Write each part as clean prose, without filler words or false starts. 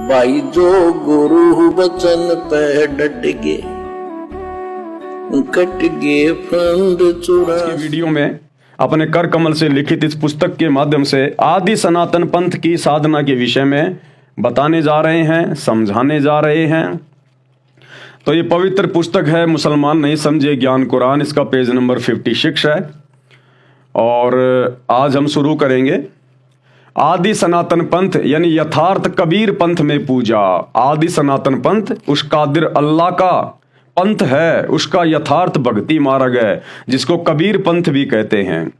भाई जो गुरु बचन पे डट गे कट गे फंड चुरा। वीडियो में अपने कर कमल से लिखित इस पुस्तक के माध्यम से आदि सनातन पंथ की साधना के विषय में बताने जा रहे हैं, समझाने जा रहे हैं। तो ये पवित्र पुस्तक है मुसलमान नहीं समझे ज्ञान कुरान, इसका पेज नंबर 56 है। और आज हम शुरू करेंगे आदि सनातन पंथ यानी यथार्थ कबीर पंथ में पूजा। आदि सनातन पंथ उस कादिर अल्लाह का पंथ है, उसका यथार्थ भक्ति मार्ग है, जिसको कबीर पंथ भी कहते हैं।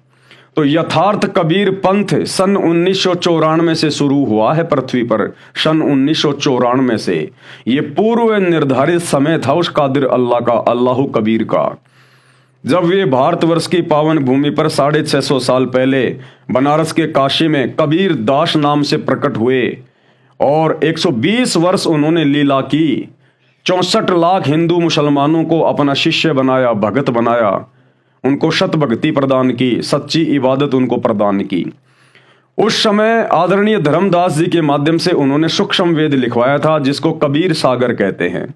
तो यथार्थ कबीर पंथ सन 1994 से शुरू हुआ है पृथ्वी पर, सन 1994 से। ये पूर्व निर्धारित समय था उस कादिर अल्लाह का, अल्लाह कबीर का। जब वे भारतवर्ष की पावन भूमि पर 650 साल पहले बनारस के काशी में कबीर दास नाम से प्रकट हुए और 120 वर्ष उन्होंने लीला की, 64 लाख हिंदू मुसलमानों को अपना शिष्य बनाया, भगत बनाया, उनको शत भक्ति प्रदान की, सच्ची इबादत उनको प्रदान की। उस समय आदरणीय धर्मदास जी के माध्यम से उन्होंने सूक्ष्म वेद लिखवाया था, जिसको कबीर सागर कहते हैं।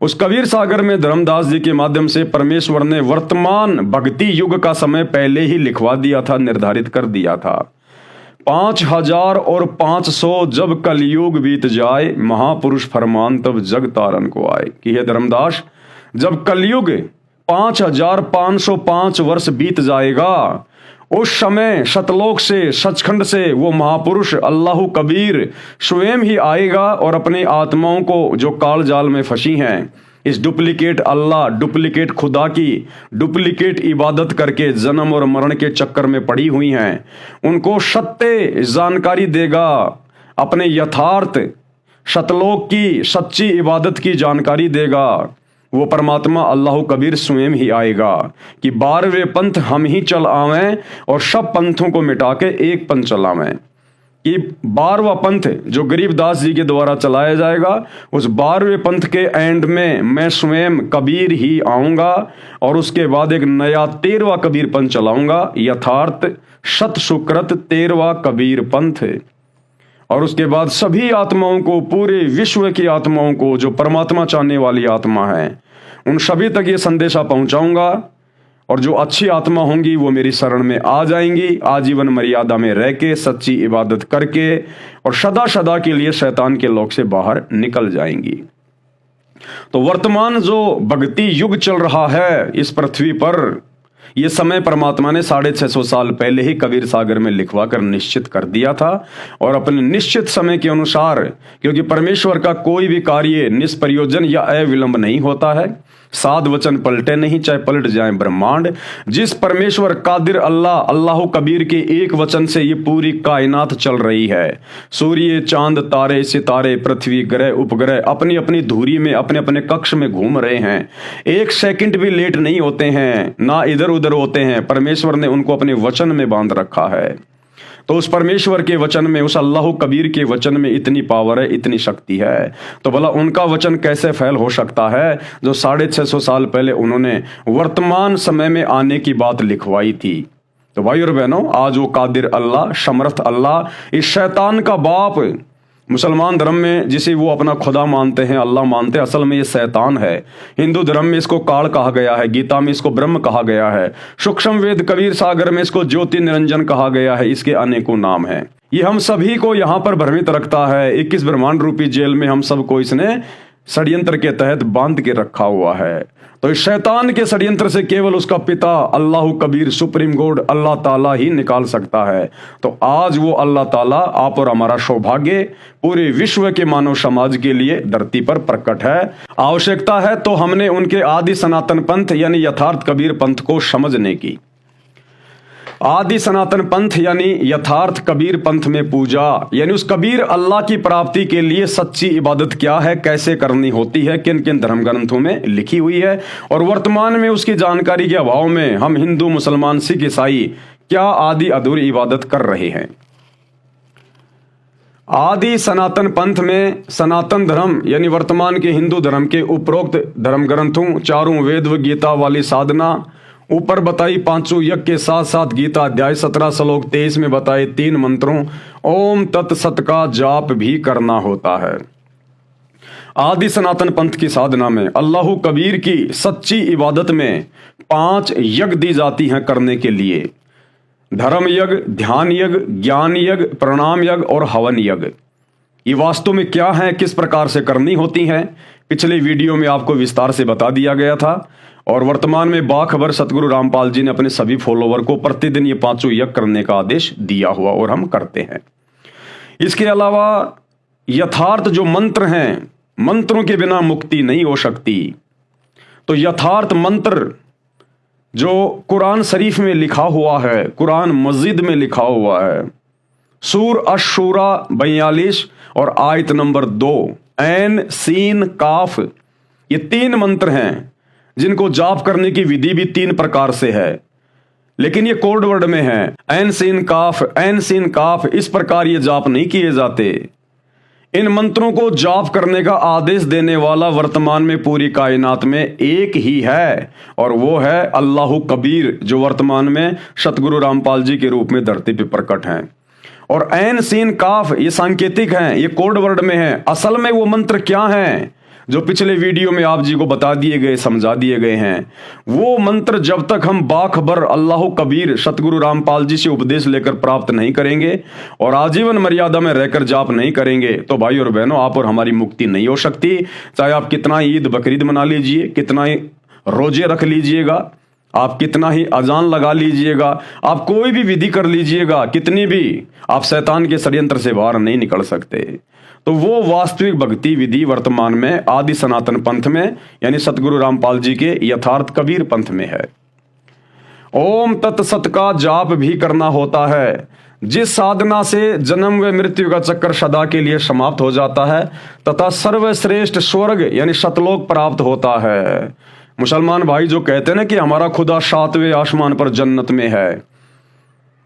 उस कबीर सागर में धर्मदास जी के माध्यम से परमेश्वर ने वर्तमान भक्ति युग का समय पहले ही लिखवा दिया था, निर्धारित कर दिया था। 5500 जब कलयुग बीत जाए, महापुरुष फरमान तब जग तारन को आए। कि हे धर्मदास, जब कलयुग 5505 वर्ष बीत जाएगा, उस समय सतलोक से, सचखंड से वो महापुरुष अल्लाह कबीर स्वयं ही आएगा और अपनी आत्माओं को जो काल जाल में फंसी हैं, इस डुप्लीकेट अल्लाह, डुप्लीकेट खुदा की डुप्लीकेट इबादत करके जन्म और मरण के चक्कर में पड़ी हुई हैं, उनको सत्य जानकारी देगा, अपने यथार्थ सतलोक की सच्ची इबादत की जानकारी देगा। वो परमात्मा अल्लाह कबीर स्वयं ही आएगा कि 12वें पंथ हम ही चल आवें और सब पंथों को मिटा के एक पंथ चलावें। कि 12वां पंथ जो गरीबदास जी के द्वारा चलाया जाएगा, उस 12वें पंथ के एंड में मैं स्वयं कबीर ही आऊंगा और उसके बाद एक नया 13वां कबीर पंथ चलाऊंगा, यथार्थ सत सुकृत 13वां कबीर पंथ। और उसके बाद सभी आत्माओं को, पूरे विश्व की आत्माओं को, जो परमात्मा चाहने वाली आत्मा है, उन सभी तक ये संदेशा पहुंचाऊंगा। और जो अच्छी आत्मा होंगी वो मेरी शरण में आ जाएंगी, आजीवन मर्यादा में रह के सच्ची इबादत करके और सदा सदा के लिए शैतान के लोक से बाहर निकल जाएंगी। तो वर्तमान जो भक्ति युग चल रहा है इस पृथ्वी पर, ये समय परमात्मा ने 650 साल पहले ही कबीर सागर में लिखवा कर निश्चित कर दिया था। और अपने निश्चित समय के अनुसार, क्योंकि परमेश्वर का कोई भी कार्य निष्प्रयोजन या अविलंब नहीं होता है, साध वचन पलटे नहीं, चाहे पलट जाए ब्रह्मांड। जिस परमेश्वर कादिर अल्लाह, अल्लाह कबीर के एक वचन से ये पूरी कायनात चल रही है। सूर्य, चांद, तारे, सितारे, पृथ्वी, ग्रह, उपग्रह अपनी अपनी धुरी में, अपने अपने कक्ष में घूम रहे हैं, एक सेकंड भी लेट नहीं होते हैं, ना इधर उधर होते हैं। परमेश्वर ने उनको अपने वचन में बांध रखा है। तो उस परमेश्वर के वचन में, उस अल्लाह कबीर के वचन में इतनी पावर है, इतनी शक्ति है। तो भला उनका वचन कैसे फैल हो सकता है जो 650 साल पहले उन्होंने वर्तमान समय में आने की बात लिखवाई थी। तो भाई और बहनों, आज वो कादिर अल्लाह, समर्थ अल्लाह, इस शैतान का बाप, मुसलमान धर्म में जिसे वो अपना खुदा मानते हैं, अल्लाह मानते हैं, असल में ये शैतान है। हिंदू धर्म में इसको काल कहा गया है, गीता में इसको ब्रह्म कहा गया है, सूक्ष्म वेद कबीर सागर में इसको ज्योति निरंजन कहा गया है। इसके अनेकों नाम हैं। ये हम सभी को यहाँ पर भ्रमित रखता है। 21 ब्रह्मांड रूपी जेल में हम सबको इसने षड्यंत्र के तहत बांध के रखा हुआ है। तो इस शैतान के षड्यंत्र से केवल उसका पिता अल्लाह कबीर, सुप्रीम गॉड अल्लाह ताला ही निकाल सकता है। तो आज वो अल्लाह ताला आप और हमारा सौभाग्य पूरे विश्व के मानव समाज के लिए धरती पर प्रकट है। आवश्यकता है तो हमने उनके आदि सनातन पंथ यानी यथार्थ कबीर पंथ को समझने की। आदि सनातन पंथ यानी यथार्थ कबीर पंथ में पूजा, यानी उस कबीर अल्लाह की प्राप्ति के लिए सच्ची इबादत क्या है, कैसे करनी होती है, किन किन धर्म ग्रंथों में लिखी हुई है, और वर्तमान में उसकी जानकारी के अभाव में हम हिंदू, मुसलमान, सिख, ईसाई क्या आदि अधूरी इबादत कर रहे हैं। आदि सनातन पंथ में सनातन धर्म यानी वर्तमान के हिंदू धर्म के उपरोक्त धर्म ग्रंथों, चारों वेद व गीता वाली साधना, ऊपर बताई पांचों यज्ञ के साथ साथ गीता अध्याय 17 श्लोक 23 में बताए 3 मंत्रों ओम तत्सत का जाप भी करना होता है। आदि सनातन पंथ की साधना में अल्लाह कबीर की सच्ची इबादत में 5 यज्ञ दी जाती हैं करने के लिए। धर्म यज्ञ, ध्यान यज्ञ, ज्ञान यज्ञ, प्रणाम यज्ञ और हवन यज्ञ। ये वास्तव में क्या है, किस प्रकार से करनी होती हैं, पिछले वीडियो में आपको विस्तार से बता दिया गया था। और वर्तमान में बाखबर सतगुरु रामपाल जी ने अपने सभी फॉलोवर को प्रतिदिन ये 5 यज्ञ करने का आदेश दिया हुआ और हम करते हैं। इसके अलावा यथार्थ जो मंत्र हैं, मंत्रों के बिना मुक्ति नहीं हो सकती। तो यथार्थ मंत्र जो कुरान शरीफ में लिखा हुआ है, कुरान मस्जिद में लिखा हुआ है, सूर अश-शूरा 42 और आयत नंबर 2, ऐन सीन काफ, ये 3 मंत्र हैं जिनको जाप करने की विधि भी 3 प्रकार से है, लेकिन ये कोड वर्ड में है। ऐन सीन काफ, ऐन सीन काफ, इस प्रकार ये जाप नहीं किए जाते। इन मंत्रों को जाप करने का आदेश देने वाला वर्तमान में पूरी कायनात में एक ही है, और वो है अल्लाह कबीर, जो वर्तमान में सतगुरु रामपाल जी के रूप में धरती पे प्रकट हैं। और ऐन सीन काफ ये सांकेतिक हैं, ये कोड वर्ड में है। असल में वो मंत्र क्या हैं जो पिछले वीडियो में आप जी को बता दिए गए, समझा दिए गए हैं। वो मंत्र जब तक हम बाखबर अल्लाह कबीर सतगुरु रामपाल जी से उपदेश लेकर प्राप्त नहीं करेंगे और आजीवन मर्यादा में रहकर जाप नहीं करेंगे, तो भाई और बहनों, आप और हमारी मुक्ति नहीं हो सकती। चाहे आप कितना ईद बकरीद मना लीजिए, कितना ही रोजे रख लीजिएगा, आप कितना ही अजान लगा लीजिएगा, आप कोई भी विधि कर लीजिएगा, कितनी भी, आप शैतान के षड्यंत्र से बाहर नहीं निकल सकते। तो वो वास्तविक भक्ति विधि वर्तमान में आदि सनातन पंथ में, यानी सतगुरु रामपाल जी के यथार्थ कबीर पंथ में है। ओम तत्सत का जाप भी करना होता है, जिस साधना से जन्म व मृत्यु का चक्कर सदा के लिए समाप्त हो जाता है तथा सर्वश्रेष्ठ स्वर्ग यानी सतलोक प्राप्त होता है। मुसलमान भाई जो कहते हैं ना कि हमारा खुदा 7वें आसमान पर जन्नत में है,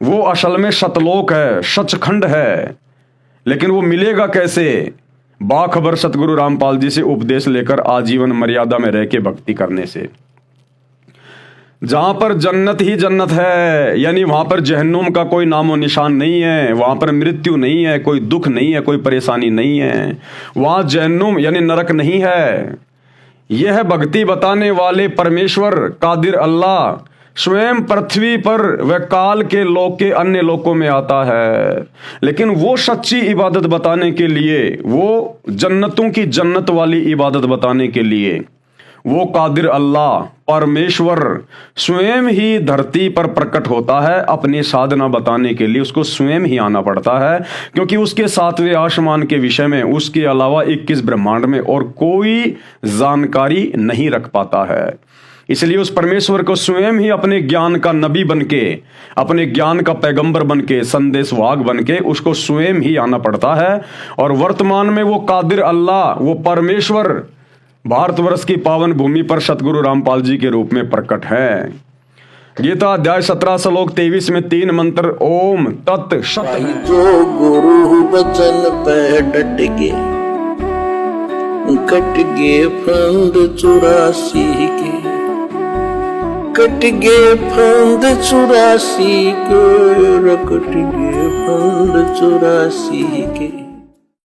वो असल में सतलोक है, सचखंड है। लेकिन वो मिलेगा कैसे? बाखबर सतगुरु रामपाल जी से उपदेश लेकर आजीवन मर्यादा में रह के भक्ति करने से। जहां पर जन्नत ही जन्नत है, यानी वहां पर जहन्नुम का कोई नामो निशान नहीं है, वहां पर मृत्यु नहीं है, कोई दुख नहीं है, कोई परेशानी नहीं है, वहां जहन्नुम यानी नरक नहीं है। यह भक्ति बताने वाले परमेश्वर कादिर अल्लाह स्वयं पृथ्वी पर व काल के लोक के अन्य लोकों में आता है। लेकिन वो सच्ची इबादत बताने के लिए, वो जन्नतों की जन्नत वाली इबादत बताने के लिए, वो कादिर अल्लाह परमेश्वर स्वयं ही धरती पर प्रकट होता है। अपनी साधना बताने के लिए उसको स्वयं ही आना पड़ता है, क्योंकि उसके 7वें आसमान के विषय में उसके अलावा 21 ब्रह्मांड में और कोई जानकारी नहीं रख पाता है। इसलिए उस परमेश्वर को स्वयं ही अपने ज्ञान का नबी बनके, अपने ज्ञान का पैगंबर बनके, संदेशवाहक बनके उसको स्वयं ही आना पड़ता है। और वर्तमान में वो कादिर अल्लाह, वो परमेश्वर भारतवर्ष की पावन भूमि पर सतगुरु रामपाल जी के रूप में प्रकट है। गीता अध्याय 17 श्लोक 23 में 3 मंत्र ओम तत् सत। जो गुरु बचन पे डट गे, कट गे फंद 84 के, कट गे फंद 84 के, कट गे फंद 84 के।